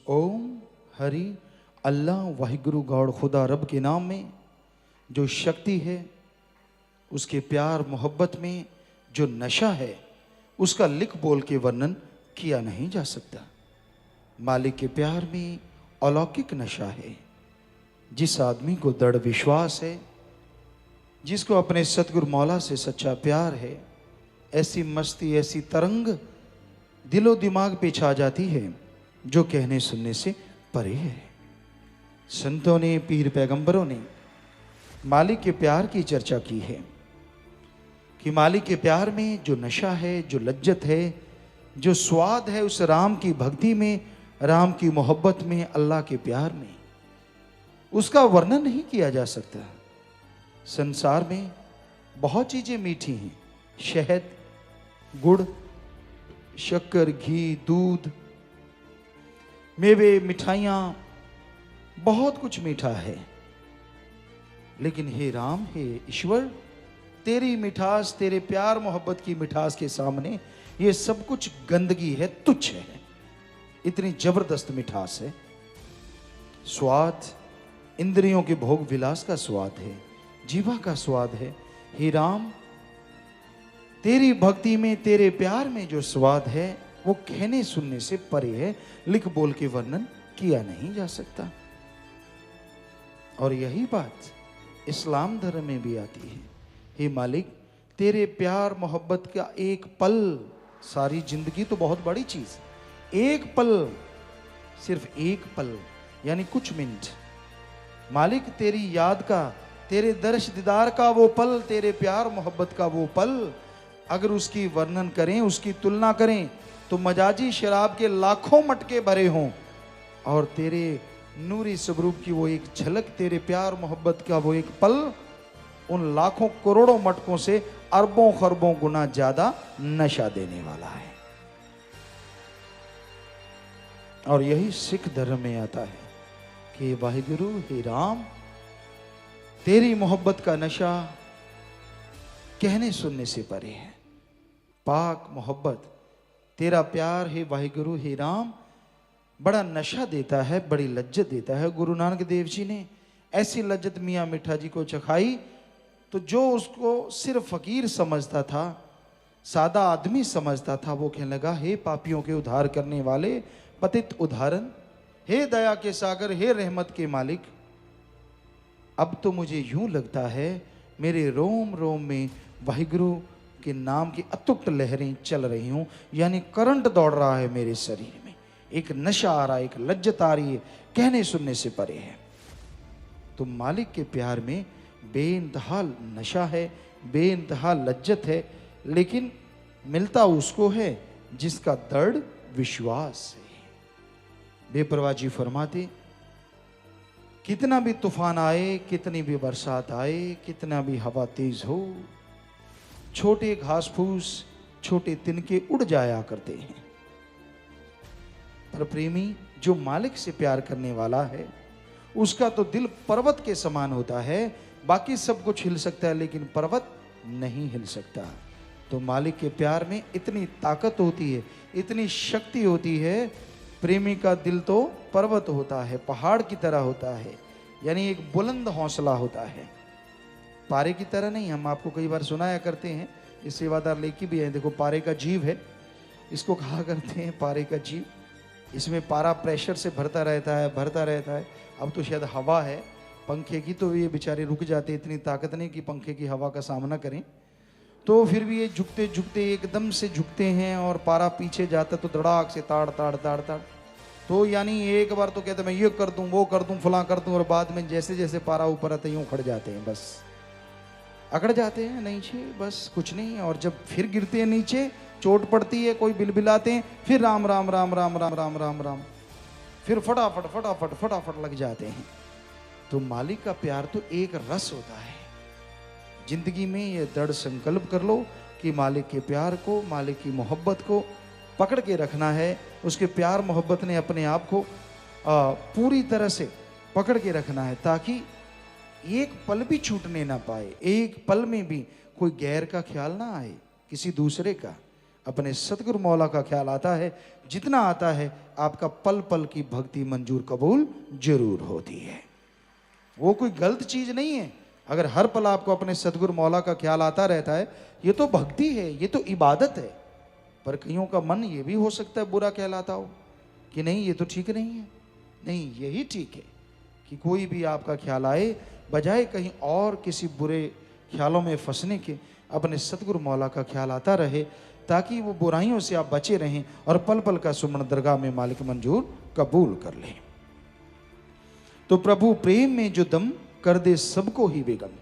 ओम हरि अल्लाह वाहिगुरु गौड़ खुदा रब के नाम में जो शक्ति है, उसके प्यार मोहब्बत में जो नशा है, उसका लिख बोल के वर्णन किया नहीं जा सकता। मालिक के प्यार में अलौकिक नशा है। जिस आदमी को दृढ़ विश्वास है, जिसको अपने सतगुरु मौला से सच्चा प्यार है, ऐसी मस्ती, ऐसी तरंग दिलो दिमाग पे छा जाती है जो कहने सुनने से परे है। संतों ने, पीर पैगंबरों ने मालिक के प्यार की चर्चा की है कि मालिक के प्यार में जो नशा है, जो लज्जत है, जो स्वाद है उस राम की भक्ति में, राम की मोहब्बत में, अल्लाह के प्यार में, उसका वर्णन नहीं किया जा सकता। संसार में बहुत चीजें मीठी हैं, शहद, गुड़, शक्कर, घी, दूध, मेवे, मिठाइयां, बहुत कुछ मीठा है। लेकिन हे राम, हे ईश्वर, तेरी मिठास, तेरे प्यार मोहब्बत की मिठास के सामने ये सब कुछ गंदगी है, तुच्छ है। इतनी जबरदस्त मिठास है। स्वाद इंद्रियों के भोग विलास का स्वाद है, जीवा का स्वाद है। हे राम, तेरी भक्ति में, तेरे प्यार में जो स्वाद है वो कहने सुनने से परे है, लिख बोल के वर्णन किया नहीं जा सकता। और यही बात इस्लाम धर्म में भी आती है। हे मालिक, तेरे प्यार मोहब्बत का एक पल, सारी जिंदगी तो बहुत बड़ी चीज, एक पल, सिर्फ एक पल यानी कुछ मिनट, मालिक तेरी याद का, तेरे दर्श दीदार का वो पल, तेरे प्यार मोहब्बत का वो पल, अगर उसकी वर्णन करें, उसकी तुलना करें तो मजाजी शराब के लाखों मटके भरे हों और तेरे नूरी स्वरूप की वो एक झलक, तेरे प्यार मोहब्बत का वो एक पल, उन लाखों करोड़ों मटकों से अरबों खरबों गुना ज्यादा नशा देने वाला है। और यही सिख धर्म में आता है कि वाहिगुरु, हे राम, तेरी मोहब्बत का नशा कहने सुनने से परे है। पाक मोहब्बत, तेरा प्यार है वाहिगुरु, हे राम, बड़ा नशा देता है, बड़ी लज्जत देता है। गुरु नानक देव जी ने ऐसी लज्जत मियाँ मिठा जी को चखाई तो जो उसको सिर्फ फकीर समझता था, सादा आदमी समझता था, वो कहने लगा, हे पापियों के उद्धार करने वाले पतित उदाहरण, हे दया के सागर, हे रहमत के मालिक, अब तो मुझे यूं लगता है मेरे रोम रोम में वाहिगुरु के नाम की अतुट लहरें चल रही हूं, यानी करंट दौड़ रहा है मेरे शरीर में, एक नशा आ रहा है, एक लज्जत आ रही है, कहने सुनने से परे है। तो मालिक के प्यार में बेइंतहा नशा है, बेइंतहा लज्जत है, लेकिन मिलता उसको है जिसका दृढ़ विश्वास है। बेपरवाह जी फरमाते, कितना भी तूफान आए, कितनी भी बरसात आए, कितना भी हवा तेज हो, छोटे घास फूस, छोटे तिनके उड़ जाया करते हैं, पर प्रेमी जो मालिक से प्यार करने वाला है, उसका तो दिल पर्वत के समान होता है। बाकी सब कुछ हिल सकता है लेकिन पर्वत नहीं हिल सकता। तो मालिक के प्यार में इतनी ताकत होती है, इतनी शक्ति होती है, प्रेमी का दिल तो पर्वत होता है, पहाड़ की तरह होता है, यानी एक बुलंद हौसला होता है, पारे की तरह नहीं। हम आपको कई बार सुनाया करते हैं, ये सेवादार लेके भी है, देखो पारे का जीव है, इसको कहा करते हैं पारे का जीव। इसमें पारा प्रेशर से भरता रहता है, भरता रहता है। अब तो शायद हवा है, पंखे की तो ये बेचारे रुक जाते, इतनी ताकत नहीं कि पंखे की हवा का सामना करें, तो फिर भी ये झुकते झुकते एकदम से झुकते हैं और पारा पीछे जाता तो धड़ाक से ताड़ ताड़ ताड़ ताड़। तो यानी एक बार तो कहते मैं ये कर दूं, वो कर दूं, फलां कर दूं, और बाद में जैसे जैसे पारा ऊपर आते यूं खड़ जाते हैं, बस अकड़ जाते हैं नीचे, बस कुछ नहीं। और जब फिर गिरते हैं नीचे, चोट पड़ती है, कोई बिलबिलाते हैं, फिर राम राम राम राम राम राम राम राम, फिर फटाफट फटाफट फटाफट लग जाते हैं। तो मालिक का प्यार तो एक रस होता है। जिंदगी में ये दृढ़ संकल्प कर लो कि मालिक के प्यार को, मालिक की मोहब्बत को पकड़ के रखना है। उसके प्यार मोहब्बत ने अपने आप को पूरी तरह से पकड़ के रखना है, ताकि एक पल भी छूटने ना पाए, एक पल में भी कोई गैर का ख्याल ना आए, किसी दूसरे का। अपने सतगुरु मौला का ख्याल आता है, जितना आता है आपका पल पल की भक्ति मंजूर कबूल जरूर होती है। वो कोई गलत चीज नहीं है। अगर हर पल आपको अपने सतगुरु मौला का ख्याल आता रहता है, ये तो भक्ति है, ये तो इबादत है। पर कईयों का मन ये भी हो सकता है बुरा कहलाता हो कि नहीं ये तो ठीक नहीं है। नहीं, यही ठीक है कि कोई भी आपका ख्याल आए, बजाय कहीं और किसी बुरे ख्यालों में फंसने के अपने सतगुरु मौला का ख्याल आता रहे, ताकि वो बुराइयों से आप बचे रहें और पल पल का सुमन दरगाह में मालिक मंजूर कबूल कर लें। तो प्रभु प्रेम में जो दम कर दे सबको ही बेगम,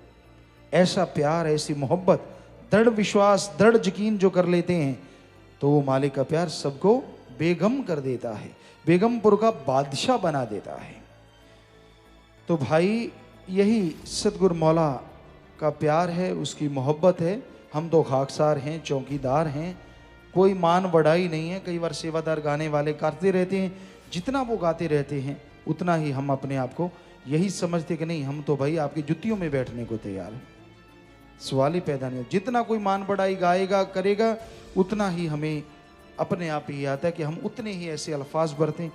ऐसा प्यार, ऐसी मोहब्बत, दृढ़ विश्वास, दृढ़ यकीन जो कर लेते हैं, तो वो मालिक का प्यार सबको बेगम कर देता है, बेगमपुर का बादशाह बना देता है। तो भाई यही सतगुरु मौला का प्यार है, उसकी मोहब्बत है। हम तो खाकसार हैं, चौकीदार हैं, कोई मान बढ़ाई नहीं है। कई बार सेवादार गाने वाले गाते रहते हैं, जितना वो गाते रहते हैं उतना ही हम अपने आप को यही समझते कि नहीं हम तो भाई आपकी जुतियों में बैठने को तैयार हैं। सवाल ही पैदा नहीं। जितना कोई मान बढ़ाई गाएगा करेगा, उतना ही हमें अपने आप ही आता है कि हम उतने ही ऐसे अल्फाज बरतें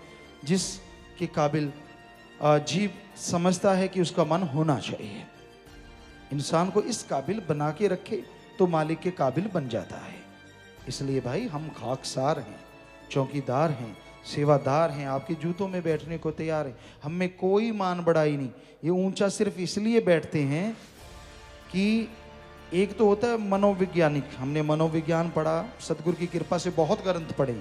जिसके काबिल जीव समझता है कि उसका मन होना चाहिए। इंसान को इस काबिल बना के रखे तो मालिक के काबिल बन जाता है। इसलिए भाई हम खाकसार हैं, चौकीदार हैं, सेवादार हैं, आपके जूतों में बैठने को तैयार हैं। हम में कोई मान बढ़ाई नहीं। ये ऊंचा सिर्फ इसलिए बैठते हैं कि एक तो होता है मनोवैज्ञानिक, हमने मनोविज्ञान पढ़ा, सतगुरु की कृपा से बहुत ग्रंथ पढ़े,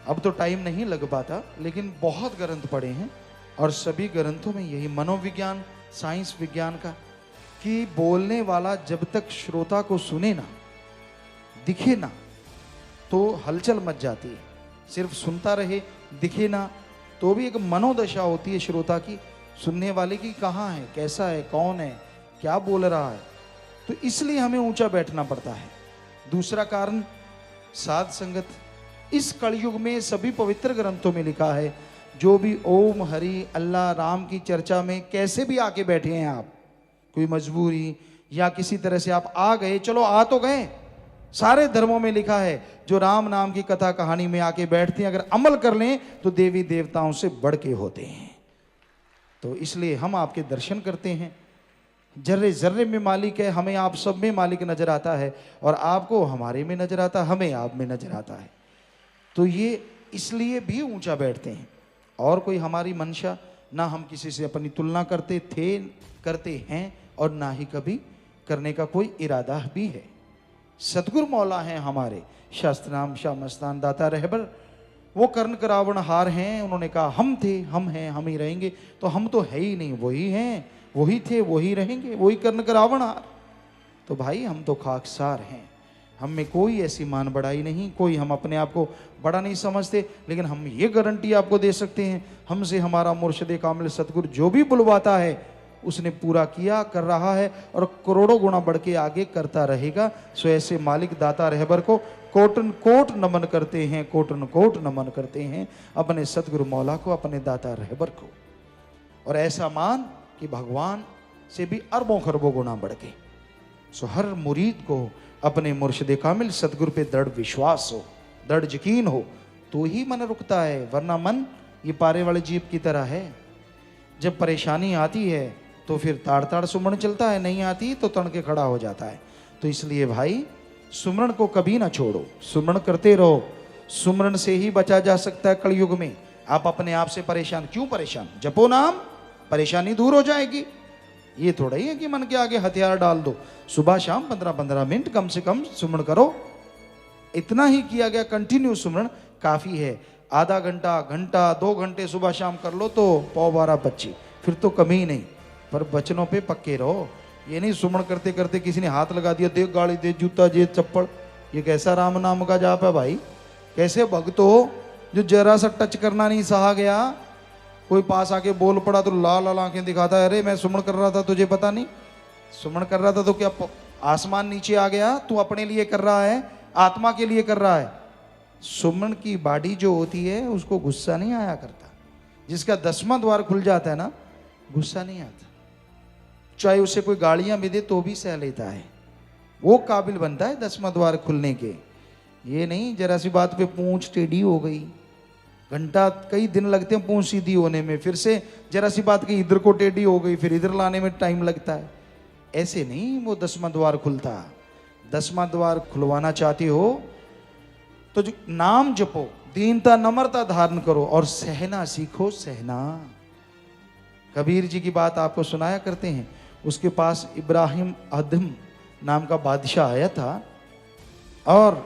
अब तो टाइम नहीं लग पाता, लेकिन बहुत ग्रंथ पढ़े हैं और सभी ग्रंथों में यही मनोविज्ञान, साइंस विज्ञान का, कि बोलने वाला जब तक श्रोता को सुने ना, दिखे ना, तो हलचल मच जाती है। सिर्फ सुनता रहे, दिखे ना, तो भी एक मनोदशा होती है श्रोता की, सुनने वाले की, कहाँ है, कैसा है, कौन है, क्या बोल रहा है। तो इसलिए हमें ऊंचा बैठना पड़ता है। दूसरा कारण साध संगत। इस कलयुग में सभी पवित्र ग्रंथों में लिखा है, जो भी ओम हरि अल्लाह राम की चर्चा में कैसे भी आके बैठे हैं आप, कोई मजबूरी या किसी तरह से आप आ गए, चलो आ तो गए, सारे धर्मों में लिखा है जो राम नाम की कथा कहानी में आके बैठते हैं, अगर अमल कर लें तो देवी देवताओं से बढ़ के होते हैं। तो इसलिए हम आपके दर्शन करते हैं। जर्रे जर्रे में मालिक है, हमें आप सब में मालिक नजर आता है, और आपको हमारे में नजर आता है, हमें आप में नजर आता है। तो ये इसलिए भी ऊंचा बैठते हैं। और कोई हमारी मंशा ना, हम किसी से अपनी तुलना करते थे, करते हैं, और ना ही कभी करने का कोई इरादा भी है। सतगुरु मौला हैं हमारे, शास्त्र नाम शाह मस्तान दाता रहबर, वो कर्ण करावण हार हैं। उन्होंने कहा हम थे, हम हैं, हम ही रहेंगे। तो हम तो है ही नहीं, वही हैं, वही थे, वही रहेंगे, वही कर्ण करावण हार। तो भाई हम तो खाकसार हैं, हम में कोई ऐसी मान बढ़ाई नहीं, कोई हम अपने आप को बड़ा नहीं समझते। लेकिन हम ये गारंटी आपको दे सकते हैं, हमसे हमारा मुर्शिद कामिल सतगुरु जो भी बुलवाता है उसने पूरा किया, कर रहा है, और करोड़ों गुना बढ़ के आगे करता रहेगा। सो ऐसे मालिक दाता रहबर को कोटन कोट नमन करते हैं, कोटन कोट नमन करते हैं अपने सतगुरु मौला को, अपने दाता रहबर को। और ऐसा मान कि भगवान से भी अरबों खरबों गुना बढ़ के। सो हर मुरीद को अपने मुर्शिद कामिल सतगुरु पे दृढ़ विश्वास हो, दृढ़ यकीन हो, तो ही मन रुकता है। वरना मन ये पारे वाले जीव की तरह है, जब परेशानी आती है तो फिर ताड़ ताड़ सुमरण चलता है, नहीं आती तो तन के खड़ा हो जाता है। तो इसलिए भाई सुमरण को कभी ना छोड़ो, सुमरण करते रहो। सुमरण से ही बचा जा सकता है कलयुग में। आप अपने आप से परेशान क्यों, परेशान जपो नाम, परेशानी दूर हो जाएगी। ये थोड़ा ही है कि मन के आगे हथियार डाल दो। सुबह शाम 15-15 मिनट कम से कम सुमरण करो। इतना ही किया गया, कंटिन्यू सुमरण काफी है। आधा घंटा, घंटा, 2 घंटे सुबह शाम कर लो तो 12:25, फिर तो कमी ही नहीं। पर बचनों पे पक्के रहो। ये नहीं सुमरण करते करते किसी ने हाथ लगा दिया, दे गाड़ी, दे जूता, दे चप्पड़। ये कैसा राम नाम का जाप है भाई? कैसे भक्त हो जो जरा सा टच करना नहीं सहा गया, कोई पास आके बोल पड़ा तो लाल लाल आंखें दिखाता है, अरे मैं सुमरण कर रहा था तुझे पता नहीं? सुमरण कर रहा था तो क्या आसमान नीचे आ गया? तू अपने लिए कर रहा है, आत्मा के लिए कर रहा है। सुमरण की बाडी जो होती है उसको गुस्सा नहीं आया करता। जिसका 10वां द्वार खुल जाता है ना, गुस्सा नहीं आता। चाहे उसे कोई गालियां भी दे तो भी सह लेता है, वो काबिल बनता है 10वां द्वार खुलने के। ये नहीं जरा सी बात पे पूंछ टेढ़ी हो गई, घंटा कई दिन लगते हैं पूंछ सीधी होने में, फिर से जरा सी बात की इधर को टेढ़ी हो गई, फिर इधर लाने में टाइम लगता है। ऐसे नहीं वो 10वां द्वार खुलता। 10वां द्वार खुलवाना चाहते हो तो जो नाम जपो, दीनता नम्रता धारण करो और सहना सीखो। सहना, कबीर जी की बात आपको सुनाया करते हैं। उसके पास इब्राहिम अदम नाम का बादशाह आया था, और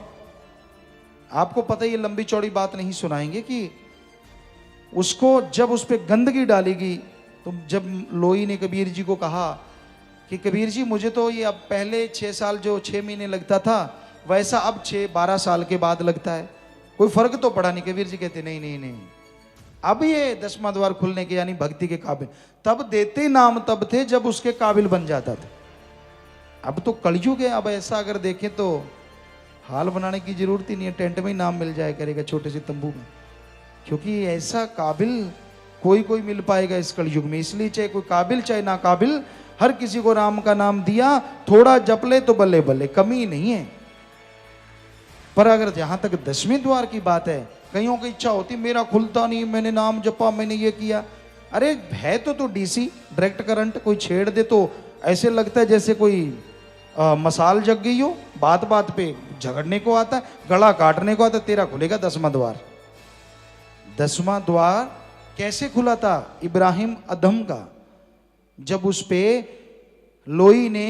आपको पता है ये लंबी चौड़ी बात नहीं सुनाएंगे कि उसको जब उस पर गंदगी डाली गई, तो जब लोई ने कबीर जी को कहा कि कबीर जी मुझे तो ये अब पहले 6 साल जो 6 महीने लगता था वैसा अब 6-12 साल के बाद लगता है, कोई फर्क तो पड़ा नहीं। कबीर जी कहते नहीं नहीं नहीं, अब ये 10वां द्वार खुलने के यानी भक्ति के काबिल। तब देते नाम तब थे जब उसके काबिल बन जाता था। अब तो कलयुग है, अब ऐसा अगर देखें तो हाल बनाने की जरूरत ही नहीं है, टेंट में ही नाम मिल जाए करेगा, छोटे से तंबू में, क्योंकि ऐसा काबिल कोई कोई मिल पाएगा इस कलयुग में। इसलिए चाहे कोई काबिल चाहे ना काबिल, हर किसी को राम का नाम दिया, थोड़ा जप ले तो बल्ले बल्ले, कमी नहीं है। पर अगर जहां तक 10वें द्वार की बात है, कईयों की इच्छा होती मेरा खुलता नहीं, मैंने नाम जपा, मैंने ये किया। अरे है तो डीसी डायरेक्ट करंट, कोई छेड़ दे तो ऐसे लगता है जैसे कोई मसाल जग गई हो, बात बात पे झगड़ने को आता है, गला काटने को आता है। तेरा खुलेगा 10वां द्वार। 10वां द्वार कैसे खुला था? इब्राहिम अदम का, जब उस पे लोई ने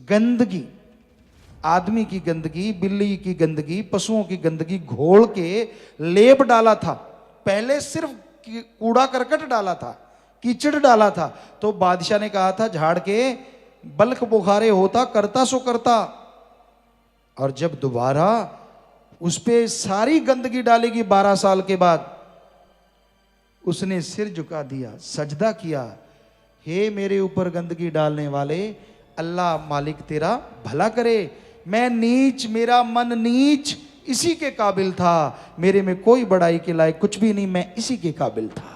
गंदगी, आदमी की गंदगी, बिल्ली की गंदगी, पशुओं की गंदगी घोल के लेप डाला था। पहले सिर्फ कूड़ा करकट डाला था, कीचड़ डाला था, तो बादशाह ने कहा था झाड़ के बल्क बुखारे होता, करता सो करता। और जब दोबारा उस पे सारी गंदगी डालेगी 12 साल के बाद, उसने सिर झुका दिया, सजदा किया, हे मेरे ऊपर गंदगी डालने वाले, अल्लाह मालिक तेरा भला करे, मैं नीच, मेरा मन नीच इसी के काबिल था, मेरे में कोई बड़ाई के लायक कुछ भी नहीं, मैं इसी के काबिल था।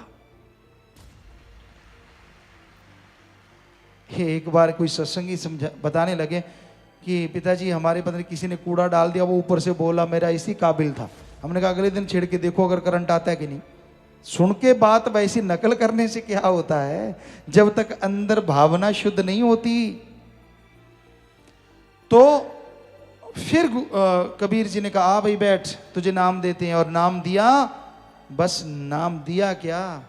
एक बार कोई सत्संगी समझा बताने लगे कि पिताजी हमारे पता नहीं किसी ने कूड़ा डाल दिया, वो ऊपर से बोला मेरा इसी काबिल था। हमने कहा अगले दिन छिड़ के देखो अगर करंट आता है कि नहीं। सुन के बात वैसी नकल करने से क्या होता है, जब तक अंदर भावना शुद्ध नहीं होती। तो फिर कबीर जी ने कहा आ भाई बैठ, तुझे नाम देते हैं। और नाम दिया, बस नाम दिया क्या,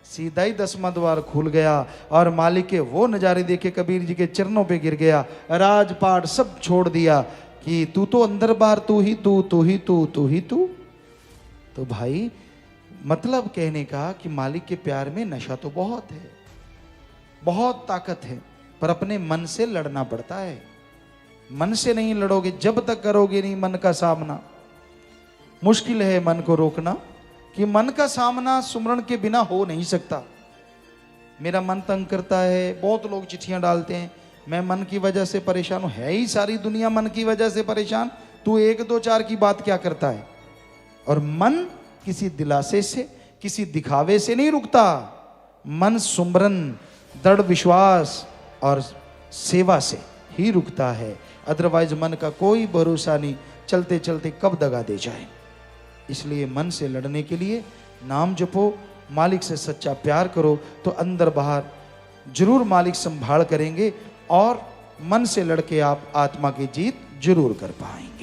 सीधा ही 10वां द्वार खुल गया। और मालिक के वो नज़ारे देखे, कबीर जी के चरणों पे गिर गया, राजपाट सब छोड़ दिया कि तू तो अंदर बाहर तू ही तू, तू ही तू, तू ही तू। तो भाई मतलब कहने का कि मालिक के प्यार में नशा तो बहुत है, बहुत ताकत है, पर अपने मन से लड़ना पड़ता है। मन से नहीं लड़ोगे, जब तक करोगे नहीं मन का सामना, मुश्किल है मन को रोकना, कि मन का सामना सुमरण के बिना हो नहीं सकता। मेरा मन तंग करता है, बहुत लोग चिट्ठियां डालते हैं, मैं मन की वजह से परेशान हूं। है ही सारी दुनिया मन की वजह से परेशान, तू 1 2 4 की बात क्या करता है। और मन किसी दिलासे से, किसी दिखावे से नहीं रुकता। मन सुमरन, दृढ़ विश्वास और सेवा से ही रुकता है। अदरवाइज मन का कोई भरोसा नहीं, चलते चलते कब दगा दे जाए। इसलिए मन से लड़ने के लिए नाम जपो, मालिक से सच्चा प्यार करो, तो अंदर बाहर जरूर मालिक संभाल करेंगे और मन से लड़के आप आत्मा की जीत जरूर कर पाएंगे।